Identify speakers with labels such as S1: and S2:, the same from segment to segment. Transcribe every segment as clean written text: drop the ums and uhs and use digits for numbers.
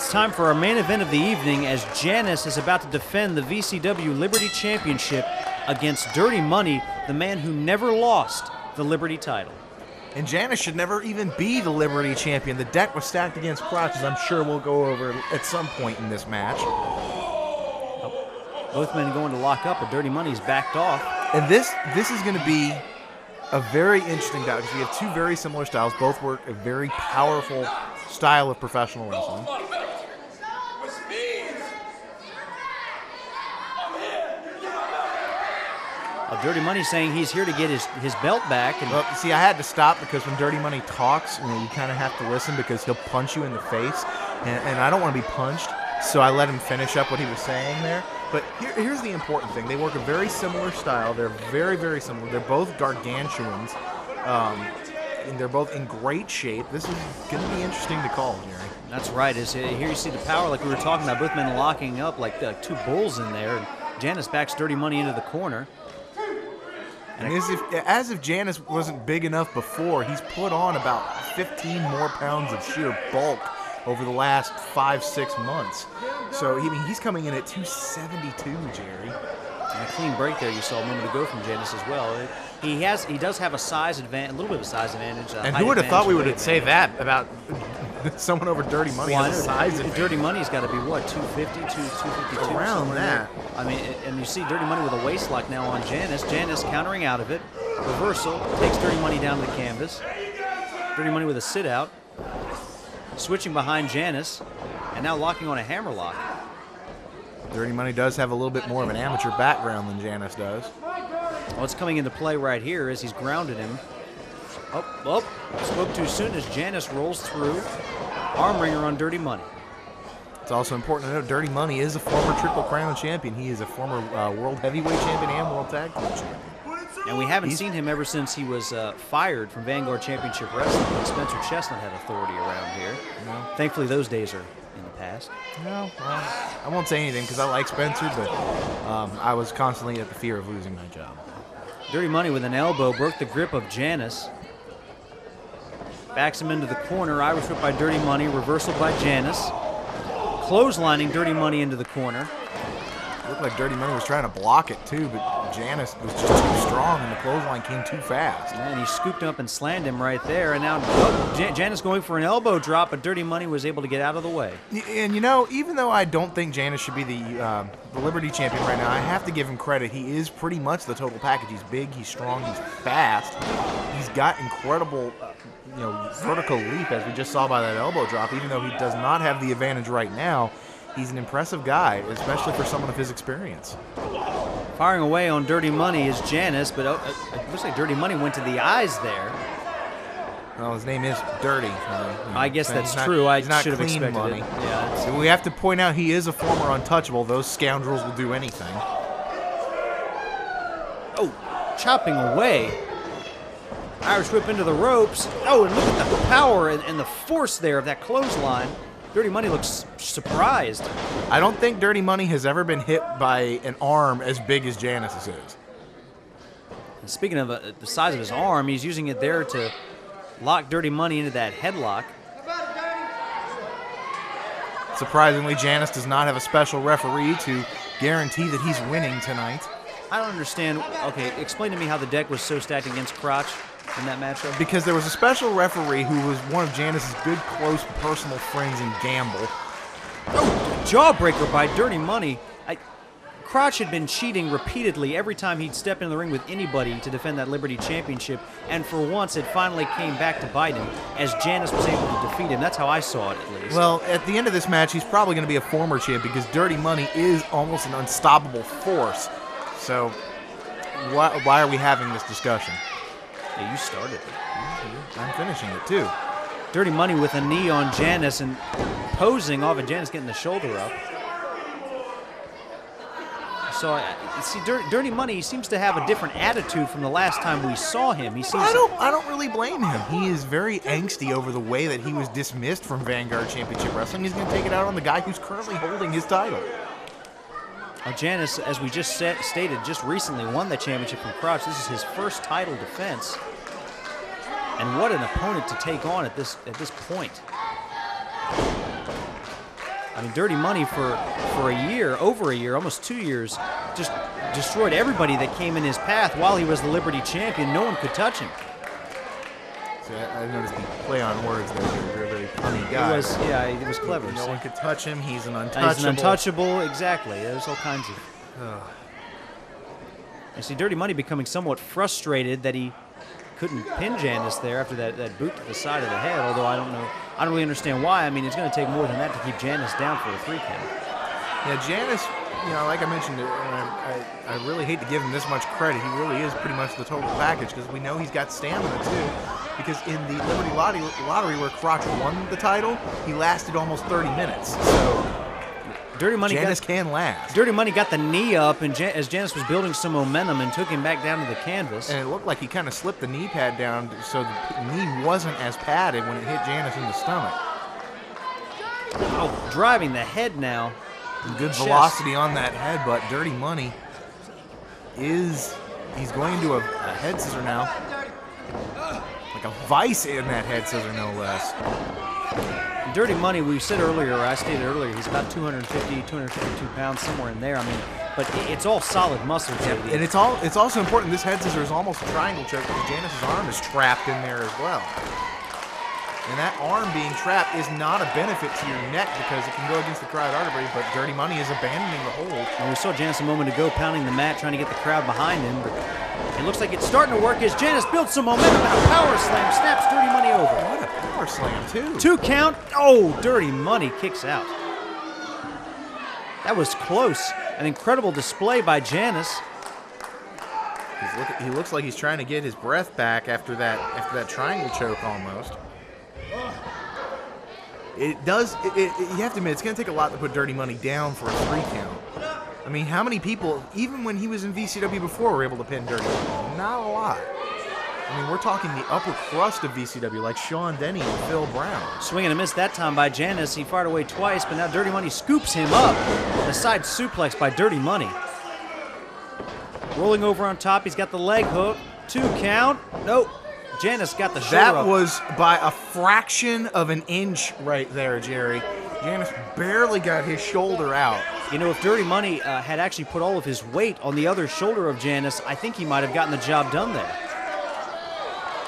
S1: It's time for our main event of the evening as Janus is about to defend the VCW Liberty Championship against Dirty Money, the man who never lost the Liberty title.
S2: And Janus should never even be the Liberty champion. The deck was stacked against Krotch, as I'm sure we'll go over at some point in this match.
S1: Both men going to lock up, but Dirty Money's backed off.
S2: And this is going to be a very interesting bout because we have two very similar styles. Both work a very powerful style of professional wrestling.
S1: Dirty Money saying he's here to get his belt back. And
S2: well, see, I had to stop because when Dirty Money talks, you kind of have to listen because he'll punch you in the face, and I don't want to be punched, so I let him finish up what he was saying there. But here's the important thing. They work a very similar style. They're very, very similar. They're both gargantuans, and they're both in great shape. This is going to be interesting to call, Jerry.
S1: That's right. Here you see the power like we were talking about, both men locking up like two bulls in there. And Janus backs Dirty Money into the corner.
S2: And as if Janus wasn't big enough before, he's put on about 15 more pounds of sheer bulk over the last 5-6 months. So he's coming in at 272, Jerry.
S1: And a clean break there you saw a moment ago from Janus as well. He does have a size advantage, a little bit of a size advantage.
S2: And who would have thought we would say that about someone over Dirty Money has a size advantage?
S1: Dirty Money's got to be, what, 250, 252?
S2: Around that.
S1: I mean, and you see Dirty Money with a waist lock now on Janus. Janus countering out of it. Reversal. Takes Dirty Money down to the canvas. Dirty Money with a sit out. Switching behind Janus. And now locking on a hammerlock.
S2: Dirty Money does have a little bit more of an amateur background than Janus does.
S1: What's coming into play right here is he's grounded him. Oh, spoke too soon as Janus rolls through. Arm wringer on Dirty Money.
S2: It's also important to note Dirty Money is a former Triple Crown champion. He is a former World Heavyweight champion and World Tag Team champion.
S1: And we haven't seen him ever since he was fired from Vanguard Championship Wrestling when Spencer Chestnut had authority around here. No. Thankfully, those days are in the past.
S2: No, well, I won't say anything because I like Spencer, but I was constantly at the fear of losing my job.
S1: Dirty Money with an elbow broke the grip of Janus. Backs him into the corner. Irish whip by Dirty Money. Reversal by Janus. Clotheslining Dirty Money into the corner.
S2: Looked like Dirty Money was trying to block it too, but Janus was just too strong and the clothesline came too fast.
S1: And he scooped him up and slammed him right there. And now Janus going for an elbow drop, but Dirty Money was able to get out of the way.
S2: And even though I don't think Janus should be the Liberty champion right now, I have to give him credit. He is pretty much the total package. He's big, he's strong, he's fast. He's got incredible vertical leap, as we just saw by that elbow drop. Even though he does not have the advantage right now, he's an impressive guy, especially for someone of his experience.
S1: Firing away on Dirty Money is Janus, but it looks like Dirty Money went to the eyes there.
S2: Well, his name is Dirty.
S1: I guess that's true. I should have expected
S2: money.
S1: it. Yeah,
S2: so we have to point out he is a former untouchable. Those scoundrels will do anything.
S1: Oh, chopping away. Irish whip into the ropes. Oh, and look at the power and the force there of that clothesline. Dirty Money looks surprised.
S2: I don't think Dirty Money has ever been hit by an arm as big as Janus's is.
S1: And speaking of the size of his arm, he's using it there to lock Dirty Money into that headlock.
S2: Surprisingly, Janus does not have a special referee to guarantee that he's winning tonight.
S1: I don't understand. Okay, explain to me how the deck was so stacked against Krotch in that matchup.
S2: Because there was a special referee who was one of Janus's good, close, personal friends in Gamble.
S1: Oh, jawbreaker by Dirty Money. Krotch had been cheating repeatedly every time he'd step in the ring with anybody to defend that Liberty Championship, and for once it finally came back to bite him as Janus was able to defeat him. That's how I saw it, at least.
S2: Well, at the end of this match, he's probably going to be a former champ because Dirty Money is almost an unstoppable force. So why are we having this discussion?
S1: Yeah, you started it.
S2: I'm finishing it, too.
S1: Dirty Money with a knee on Janus and posing off of Janus getting the shoulder up. So, see, Dirty Money seems to have a different attitude from the last time we saw him. I
S2: don't really blame him. He is very angsty over the way that he was dismissed from Vanguard Championship Wrestling. He's going to take it out on the guy who's currently holding his title.
S1: Janus, as we just stated, just recently won the championship from Krotch. This is his first title defense. And what an opponent to take on at this point. I mean, Dirty Money for a year, over a year, almost 2 years, just destroyed everybody that came in his path while he was the Liberty champion. No one could touch him.
S2: So I noticed the play on words there. You're a very funny guy.
S1: He was clever.
S2: No one could touch him. He's an untouchable.
S1: He's an untouchable, exactly. There's all kinds of... I see Dirty Money becoming somewhat frustrated that he couldn't pin Janus there after that boot to the side of the head, although I don't really understand why. I mean, it's going to take more than that to keep Janus down for a 3 count.
S2: Yeah, Janus, like I mentioned, I really hate to give him this much credit. He really is pretty much the total package because we know he's got stamina too. Because in the Liberty Lottery where Krotch won the title, he lasted almost 30 minutes. So
S1: Dirty Money
S2: Janus can last.
S1: Dirty Money got the knee up and as Janus was building some momentum and took him back down to the canvas.
S2: And it looked like he kind of slipped the knee pad down so the knee wasn't as padded when it hit Janus in the stomach.
S1: Oh, driving the head now.
S2: Good velocity on that head, but Dirty Money he's going into a head scissor now. Like a vice in that head scissor, no less.
S1: Dirty Money, we said earlier, or I stated earlier, he's about 250, 252 pounds, somewhere in there. I mean, but it's all solid muscle.
S2: And it's also important, this head scissor is almost a triangle choke because Janus' arm is trapped in there as well. And that arm being trapped is not a benefit to your neck because it can go against the carotid artery, but Dirty Money is abandoning the hold.
S1: And we saw Janus a moment ago pounding the mat, trying to get the crowd behind him, but it looks like it's starting to work as Janus builds some momentum and a power slam snaps Dirty Money over.
S2: What a power slam, too.
S1: 2 count. Oh, Dirty Money kicks out. That was close. An incredible display by Janus.
S2: He looks like he's trying to get his breath back after that triangle choke almost. It does. You have to admit, it's going to take a lot to put Dirty Money down for a 3 count. I mean, how many people, even when he was in VCW before, were able to pin Dirty Money? Not a lot. I mean, we're talking the upper crust of VCW, like Sean Denny and Phil Brown.
S1: Swing and a miss that time by Janus. He fired away twice, but now Dirty Money scoops him up. A side suplex by Dirty Money. Rolling over on top, he's got the leg hook. 2 count. Nope. Janus got the shoulder
S2: That
S1: up.
S2: was by a fraction of an inch right there, Jerry. Janus barely got his shoulder out.
S1: You know, if Dirty Money had actually put all of his weight on the other shoulder of Janus, I think he might have gotten the job done there.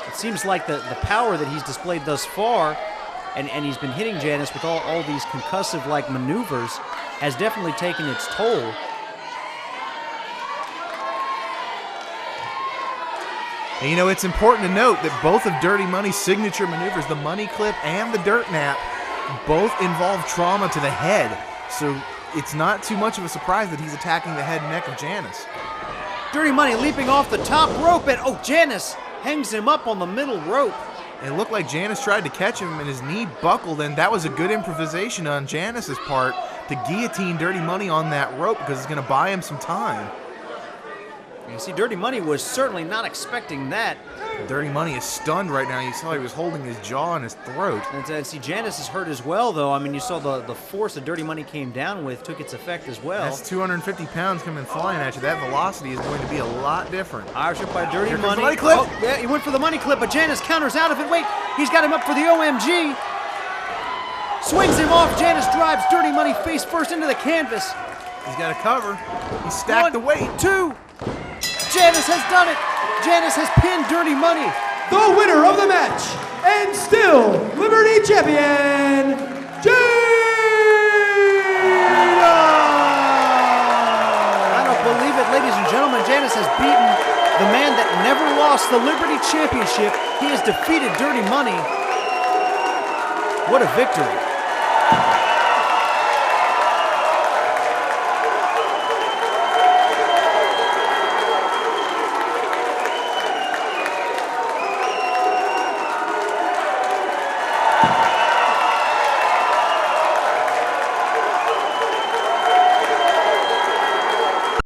S1: It seems like the power that he's displayed thus far, and he's been hitting Janus with all these concussive-like maneuvers, has definitely taken its toll.
S2: And, you know, it's important to note that both of Dirty Money's signature maneuvers, the money clip and the dirt nap, both involve trauma to the head. So it's not too much of a surprise that he's attacking the head and neck of Janus.
S1: Dirty Money leaping off the top rope, and Janus hangs him up on the middle rope.
S2: It looked like Janus tried to catch him and his knee buckled, and that was a good improvisation on Janus' part to guillotine Dirty Money on that rope because it's going to buy him some time.
S1: You see, Dirty Money was certainly not expecting that.
S2: Dirty Money is stunned right now. You saw he was holding his jaw in his throat.
S1: And see, Janus is hurt as well, though. I mean, you saw the force that Dirty Money came down with took its effect as well.
S2: That's 250 pounds coming flying at you. That velocity is going to be a lot different.
S1: Irish up by Dirty Money.
S2: The money clip.
S1: Oh, yeah, he went for the money clip, but Janus counters out of it. Wait, he's got him up for the OMG. Swings him off. Janus drives Dirty Money face first into the canvas.
S2: He's got a cover. He stacked the weight.
S1: 2. Janus has done it. Janus has pinned Dirty Money.
S3: The winner of the match, and still Liberty Champion, Cena!
S1: I don't believe it, ladies and gentlemen. Janus has beaten the man that never lost the Liberty Championship. He has defeated Dirty Money. What a victory.